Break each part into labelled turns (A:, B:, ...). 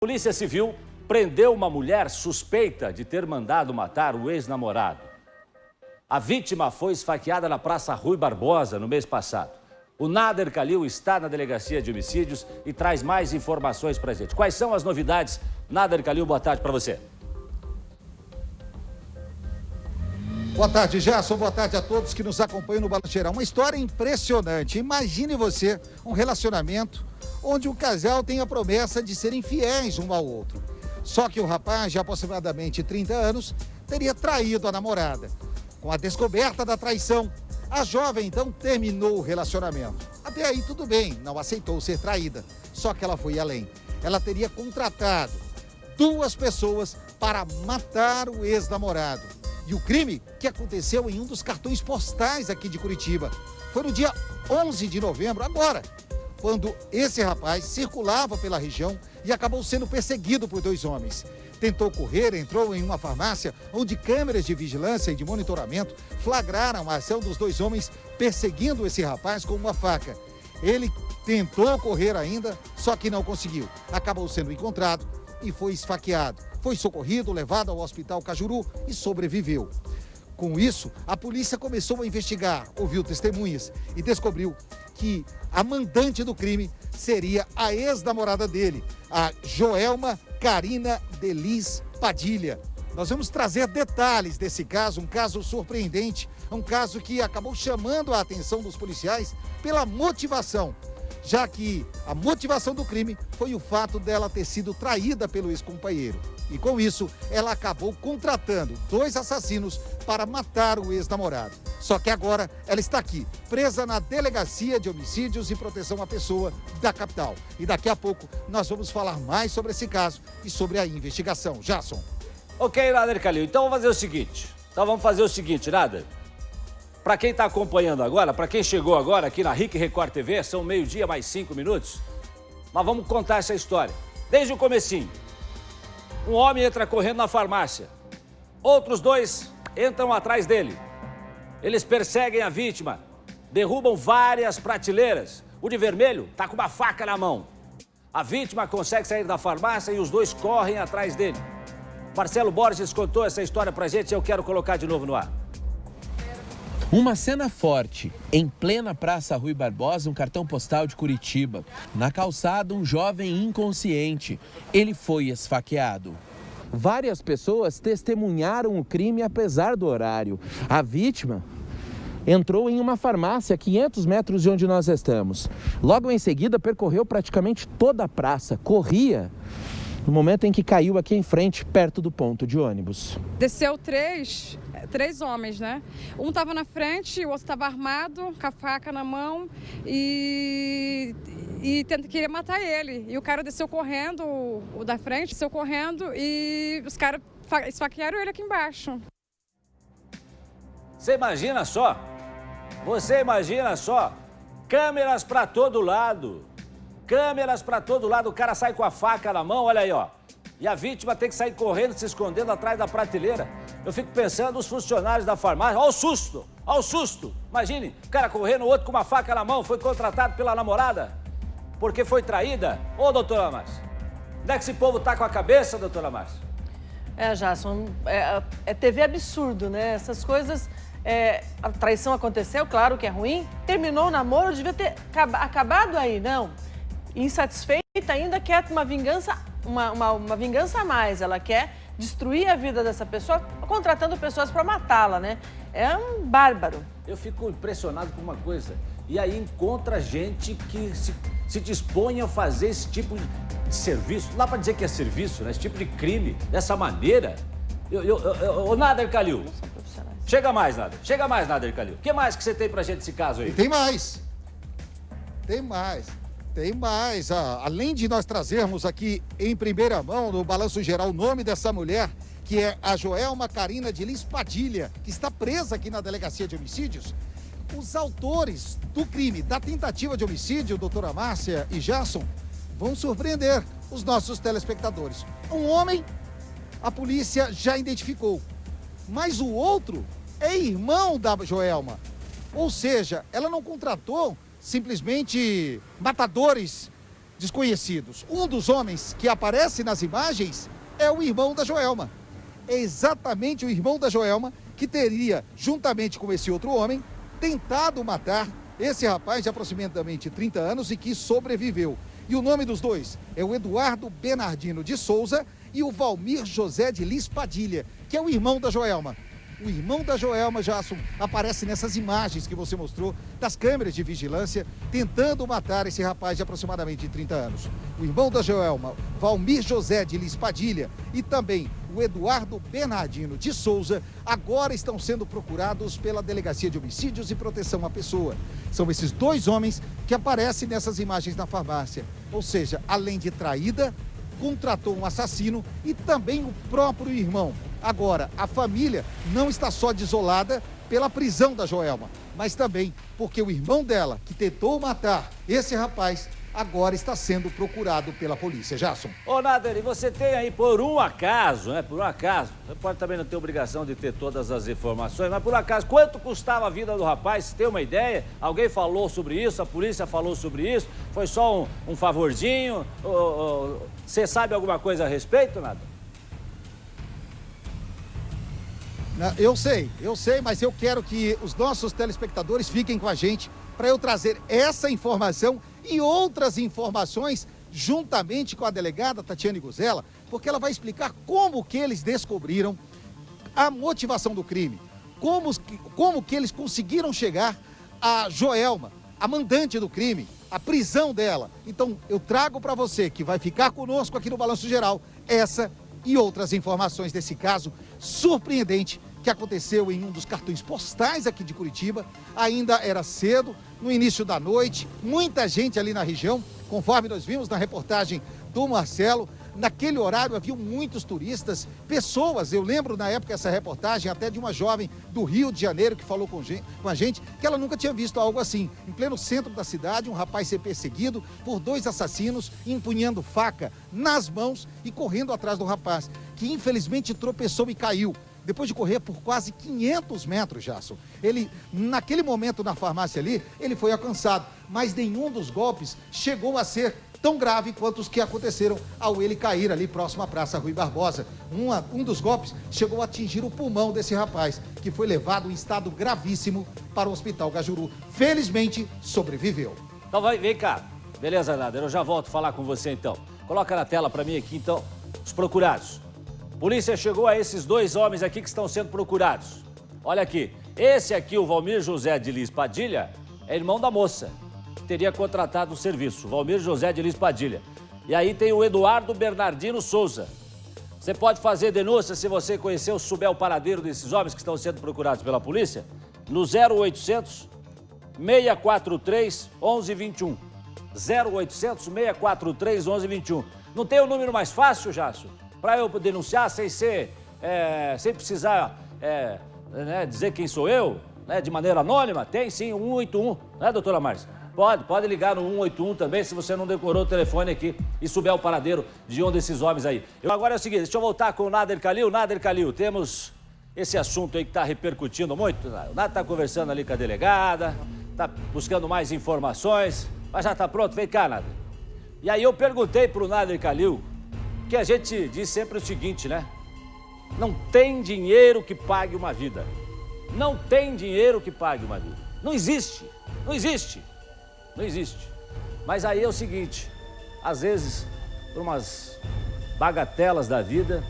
A: Polícia Civil prendeu uma mulher suspeita de ter mandado matar o ex-namorado. A vítima foi esfaqueada na Praça Rui Barbosa no mês passado. O Nader Kalil está na Delegacia de Homicídios e traz mais informações pra gente. Quais são as novidades? Nader Kalil, boa tarde para você.
B: Boa tarde, Gerson. Boa tarde a todos que nos acompanham no Balanço Geral. Uma história impressionante. Imagine você um relacionamento onde o casal tem a promessa de serem fiéis um ao outro. Só que o rapaz, de aproximadamente 30 anos, teria traído a namorada. Com a descoberta da traição, a jovem então terminou o relacionamento. Até aí tudo bem, não aceitou ser traída. Só que ela foi além. Ela teria contratado 2 pessoas para matar o ex-namorado. E o crime que aconteceu em um dos cartões postais aqui de Curitiba. Foi no dia 11 de novembro, agora, quando esse rapaz circulava pela região e acabou sendo perseguido por 2 homens. Tentou correr, entrou em uma farmácia onde câmeras de vigilância e de monitoramento flagraram a ação dos 2 homens perseguindo esse rapaz com uma faca. Ele tentou correr ainda, só que não conseguiu. Acabou sendo encontrado e foi esfaqueado. Foi socorrido, levado ao Hospital Cajuru e sobreviveu. Com isso, a polícia começou a investigar, ouviu testemunhas e descobriu que a mandante do crime seria a ex-namorada dele, a Joelma Karina Delis Padilha. Nós vamos trazer detalhes desse caso, um caso surpreendente, um caso que acabou chamando a atenção dos policiais pela motivação, já que a motivação do crime foi o fato dela ter sido traída pelo ex-companheiro. E com isso, ela acabou contratando 2 assassinos para matar o ex-namorado. Só que agora ela está aqui, presa na Delegacia de Homicídios e Proteção à Pessoa da capital. E daqui a pouco nós vamos falar mais sobre esse caso e sobre a investigação. Jason.
A: Ok, Nader Kalil. Então vamos fazer o seguinte, Nader. Para quem está acompanhando agora, para quem chegou agora aqui na RIC Record TV, são 12h mais 5 minutos. Mas vamos contar essa história. Desde o comecinho. Um homem entra correndo na farmácia. Outros 2 entram atrás dele. Eles perseguem a vítima. Derrubam várias prateleiras. O de vermelho está com uma faca na mão. A vítima consegue sair da farmácia e os 2 correm atrás dele. Marcelo Borges contou essa história pra gente e eu quero colocar de novo no ar.
C: Uma cena forte, em plena Praça Rui Barbosa, um cartão postal de Curitiba. Na calçada, um jovem inconsciente. Ele foi esfaqueado. Várias pessoas testemunharam o crime apesar do horário. A vítima entrou em uma farmácia a 500 metros de onde nós estamos. Logo em seguida, percorreu praticamente toda a praça, corria. No momento em que caiu aqui em frente, perto do ponto de ônibus.
D: Desceu 3 homens, né? Um estava na frente, o outro estava armado, com a faca na mão e queria matar ele. E o cara desceu correndo, o da frente desceu correndo e os caras esfaquearam ele aqui embaixo.
A: Você imagina só? Câmeras para todo lado. Câmeras para todo lado, o cara sai com a faca na mão, olha aí, ó. E a vítima tem que sair correndo, se escondendo atrás da prateleira. Eu fico pensando, os funcionários da farmácia, olha o susto. Imagine, o cara correndo, o outro com uma faca na mão, foi contratado pela namorada, porque foi traída. Ô, doutora Márcia, onde é que esse povo tá com a cabeça, doutora Márcia?
E: Jason, é TV absurdo, né? Essas coisas, a traição aconteceu, claro que é ruim. Terminou o namoro, devia ter acabado aí, não. Insatisfeita ainda quer uma vingança, uma vingança a mais. Ela quer destruir a vida dessa pessoa, contratando pessoas para matá-la, né? É um bárbaro.
A: Eu fico impressionado com uma coisa. E aí encontra gente que se dispõe a fazer esse tipo de serviço. Não dá para dizer que é serviço, né? Esse tipo de crime, dessa maneira. Ô, Nader Kalil.
E: Não são profissionais.
A: Chega mais, Nader Kalil. O que mais que você tem pra gente desse caso aí?
B: E tem mais. Além de nós trazermos aqui em primeira mão, no Balanço Geral, o nome dessa mulher, que é a Joelma Karina Delis Padilha, que está presa aqui na Delegacia de Homicídios, os autores do crime, da tentativa de homicídio, doutora Márcia e Gerson, vão surpreender os nossos telespectadores. Um homem, a polícia já identificou, mas o outro é irmão da Joelma. Ou seja, ela não contratou simplesmente matadores desconhecidos. Um dos homens que aparece nas imagens é o irmão da Joelma. É exatamente o irmão da Joelma que teria, juntamente com esse outro homem, tentado matar esse rapaz de aproximadamente 30 anos e que sobreviveu. E o nome dos dois é o Eduardo Bernardino de Souza e o Valmir José de Lis Padilha, que é o irmão da Joelma. O irmão da Joelma, Jasson, aparece nessas imagens que você mostrou das câmeras de vigilância, tentando matar esse rapaz de aproximadamente 30 anos. O irmão da Joelma, Valmir José de Lis Padilha, e também o Eduardo Bernardino de Souza, agora estão sendo procurados pela Delegacia de Homicídios e Proteção à Pessoa. São esses dois homens que aparecem nessas imagens na farmácia. Ou seja, além de traída, contratou um assassino e também o próprio irmão. Agora, a família não está só desolada pela prisão da Joelma, mas também porque o irmão dela, que tentou matar esse rapaz, agora está sendo procurado pela polícia. Jasson.
A: Ô, Nader, e você tem aí, por um acaso, né? Por um acaso, você pode também não ter obrigação de ter todas as informações, mas por um acaso, quanto custava a vida do rapaz? Você tem uma ideia? Alguém falou sobre isso? A polícia falou sobre isso? Foi só um favorzinho? Você sabe alguma coisa a respeito, Nader?
B: Eu sei, mas eu quero que os nossos telespectadores fiquem com a gente para eu trazer essa informação e outras informações juntamente com a delegada Tatiane Guzella, porque ela vai explicar como que eles descobriram a motivação do crime, como que eles conseguiram chegar a Joelma, a mandante do crime, a prisão dela. Então, eu trago para você, que vai ficar conosco aqui no Balanço Geral, essa e outras informações desse caso surpreendente que aconteceu em um dos cartões postais aqui de Curitiba. Ainda era cedo, no início da noite, muita gente ali na região, conforme nós vimos na reportagem do Marcelo. Naquele horário haviam muitos turistas, pessoas. Eu lembro na época essa reportagem até de uma jovem do Rio de Janeiro que falou com a gente que ela nunca tinha visto algo assim. Em pleno centro da cidade, um rapaz ser perseguido por dois assassinos, empunhando faca nas mãos e correndo atrás do rapaz, que infelizmente tropeçou e caiu. Depois de correr por quase 500 metros, Jasson. Ele, naquele momento na farmácia ali, ele foi alcançado, mas nenhum dos golpes chegou a ser tão grave quanto os que aconteceram ao ele cair ali próximo à Praça Rui Barbosa. Um dos golpes chegou a atingir o pulmão desse rapaz, que foi levado em estado gravíssimo para o Hospital Cajuru. Felizmente, sobreviveu.
A: Então vem cá. Beleza, Nader, eu já volto a falar com você então. Coloca na tela para mim aqui então os procurados. Polícia chegou a esses dois homens aqui que estão sendo procurados. Olha aqui, esse aqui, o Valmir José de Lis Padilha, é irmão da moça que teria contratado o serviço, Valmir José de Lis Padilha. E aí tem o Eduardo Bernardino Souza. Você pode fazer denúncia se você conhecer ou souber o paradeiro desses homens que estão sendo procurados pela polícia no 0800 643 1121. 0800 643 1121. Não tem o número mais fácil, Jácio? Para eu denunciar sem precisar dizer quem sou eu, né, de maneira anônima? Tem sim, 181, né, doutora Márcia? Pode ligar no 181 também, se você não decorou o telefone aqui e souber o paradeiro de um desses homens aí. Agora é o seguinte, deixa eu voltar com o Nader Kalil. Nader Kalil, temos esse assunto aí que está repercutindo muito. O Nader está conversando ali com a delegada, está buscando mais informações, mas já está pronto? Vem cá, Nader. E aí eu perguntei para o Nader Kalil, que a gente diz sempre o seguinte, né? Não tem dinheiro que pague uma vida. Não tem dinheiro que pague uma vida. Não existe. Não existe. Não existe. Mas aí é o seguinte, às vezes, por umas bagatelas da vida,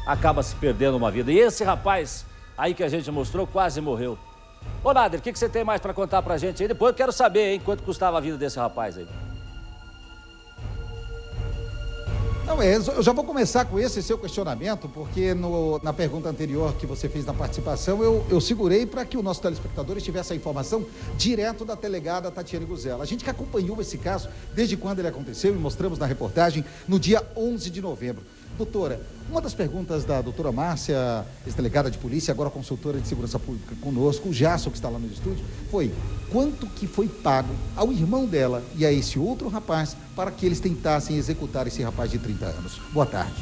A: acaba se perdendo uma vida. E esse rapaz aí que a gente mostrou quase morreu. Ô, Nader, o que você tem mais para contar pra gente aí? Depois eu quero saber, hein, quanto custava a vida desse rapaz aí.
B: Não, eu já vou começar com esse seu questionamento, porque na pergunta anterior que você fez na participação, eu segurei para que o nosso telespectador tivesse a informação direto da delegada Tatiane Guzella. A gente que acompanhou esse caso desde quando ele aconteceu e mostramos na reportagem no dia 11 de novembro. Doutora, uma das perguntas da doutora Márcia, ex-delegada de polícia, agora consultora de segurança pública conosco, o Jasson, que está lá no estúdio, foi quanto que foi pago ao irmão dela e a esse outro rapaz para que eles tentassem executar esse rapaz de 30 anos. Boa tarde.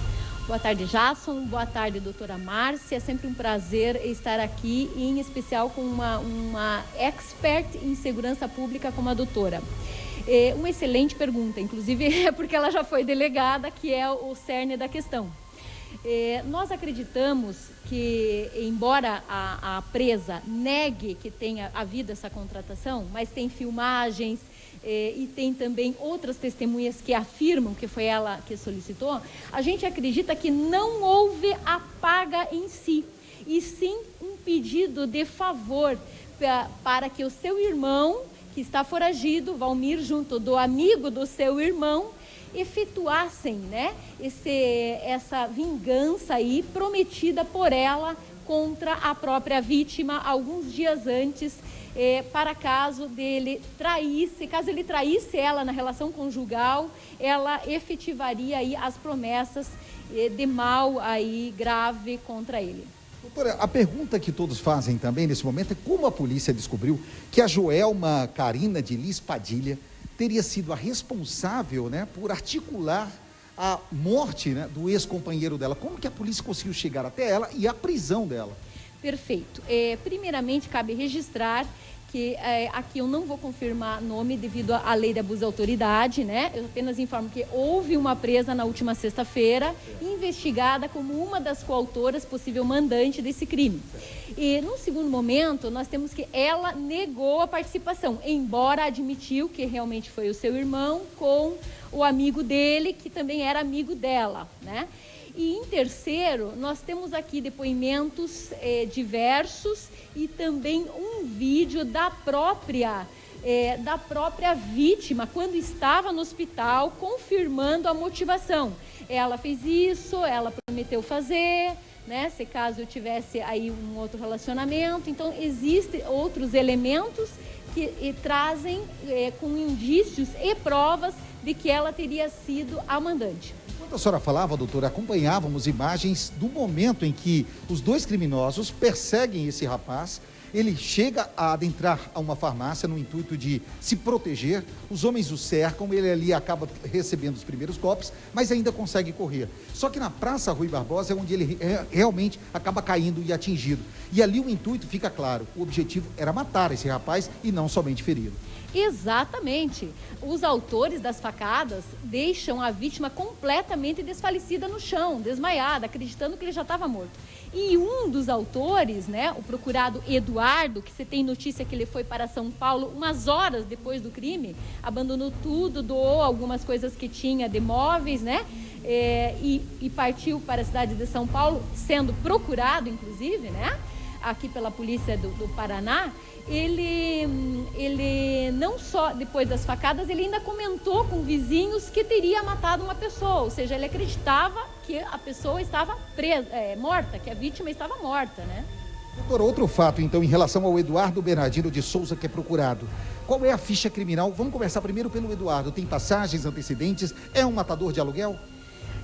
F: Boa tarde, Jasson. Boa tarde, doutora Márcia. É sempre um prazer estar aqui, em especial com uma expert em segurança pública como a doutora. Uma excelente pergunta, inclusive é porque ela já foi delegada, que é o cerne da questão. Nós acreditamos que, embora a presa negue que tenha havido essa contratação, mas tem filmagens e tem também outras testemunhas que afirmam que foi ela que solicitou, a gente acredita que não houve a paga em si, e sim um pedido de favor para que o seu irmão, que está foragido, Valmir, junto do amigo do seu irmão, efetuassem, né, essa vingança aí prometida por ela contra a própria vítima alguns dias antes, para caso ele traísse ela na relação conjugal, ela efetivaria aí as promessas de mal aí grave contra ele.
B: Doutora, a pergunta que todos fazem também nesse momento é como a polícia descobriu que a Joelma Carina de Lins Padilha teria sido a responsável, né, por articular a morte, né, do ex-companheiro dela. Como que a polícia conseguiu chegar até ela e a prisão dela?
F: Perfeito. Primeiramente, cabe registrar que aqui eu não vou confirmar nome devido à lei de abuso de autoridade, né? Eu apenas informo que houve uma presa na última sexta-feira, investigada como uma das coautoras, possível mandante desse crime. E, num segundo momento, nós temos que ela negou a participação, embora admitiu que realmente foi o seu irmão com o amigo dele, que também era amigo dela, né? E, em terceiro, nós temos aqui depoimentos diversos e também um vídeo da própria vítima, quando estava no hospital, confirmando a motivação. Ela fez isso, ela prometeu fazer, né, se caso eu tivesse aí um outro relacionamento. Então, existem outros elementos que trazem com indícios e provas de que ela teria sido a mandante.
B: Enquanto a senhora falava, doutora, acompanhávamos imagens do momento em que os dois criminosos perseguem esse rapaz. Ele chega a adentrar a uma farmácia no intuito de se proteger. Os homens o cercam, ele ali acaba recebendo os primeiros golpes, mas ainda consegue correr. Só que na Praça Rui Barbosa é onde ele realmente acaba caindo e atingido. E ali o intuito fica claro, o objetivo era matar esse rapaz e não somente feri-lo.
F: Exatamente. Os autores das facadas deixam a vítima completamente desfalecida no chão, desmaiada, acreditando que ele já estava morto. E um dos autores, né, o procurado Eduardo, que você tem notícia que ele foi para São Paulo umas horas depois do crime, abandonou tudo, doou algumas coisas que tinha de móveis, né, e partiu para a cidade de São Paulo, sendo procurado, inclusive, né, aqui pela polícia do Paraná. Ele não só depois das facadas, ele ainda comentou com vizinhos que teria matado uma pessoa, ou seja, ele acreditava que a pessoa estava morta, que a vítima estava morta, né?
B: Doutor, outro fato, então, em relação ao Eduardo Bernardino de Souza, que é procurado. Qual é a ficha criminal? Vamos começar primeiro pelo Eduardo. Tem passagens, antecedentes? É um matador de aluguel?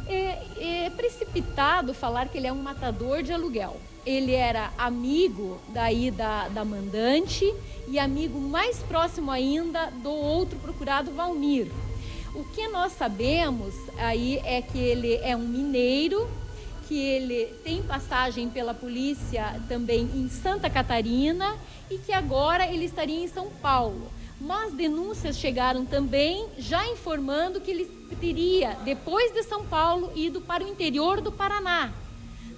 F: É precipitado falar que ele é um matador de aluguel. Ele era amigo daí da mandante e amigo mais próximo ainda do outro procurado, Valmir. O que nós sabemos aí é que ele é um mineiro, que ele tem passagem pela polícia também em Santa Catarina e que agora ele estaria em São Paulo. Mas denúncias chegaram também já informando que ele teria, depois de São Paulo, ido para o interior do Paraná,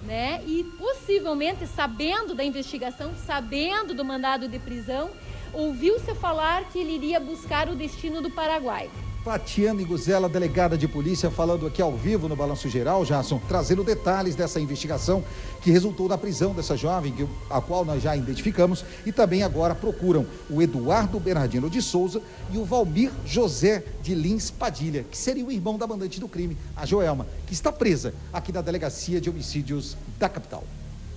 F: né? E possivelmente, sabendo da investigação, sabendo do mandado de prisão, ouviu-se falar que ele iria buscar o destino do Paraguai.
B: Tatiana Guzela, delegada de polícia, falando aqui ao vivo no Balanço Geral, Jason, trazendo detalhes dessa investigação que resultou na prisão dessa jovem, a qual nós já identificamos, e também agora procuram o Eduardo Bernardino de Souza e o Valmir José de Lins Padilha, que seria o irmão da mandante do crime, a Joelma, que está presa aqui na Delegacia de Homicídios da capital.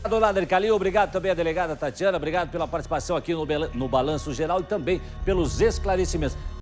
A: Obrigado, Nader Calil, obrigado também à delegada Tatiana, obrigado pela participação aqui no Balanço Geral e também pelos esclarecimentos.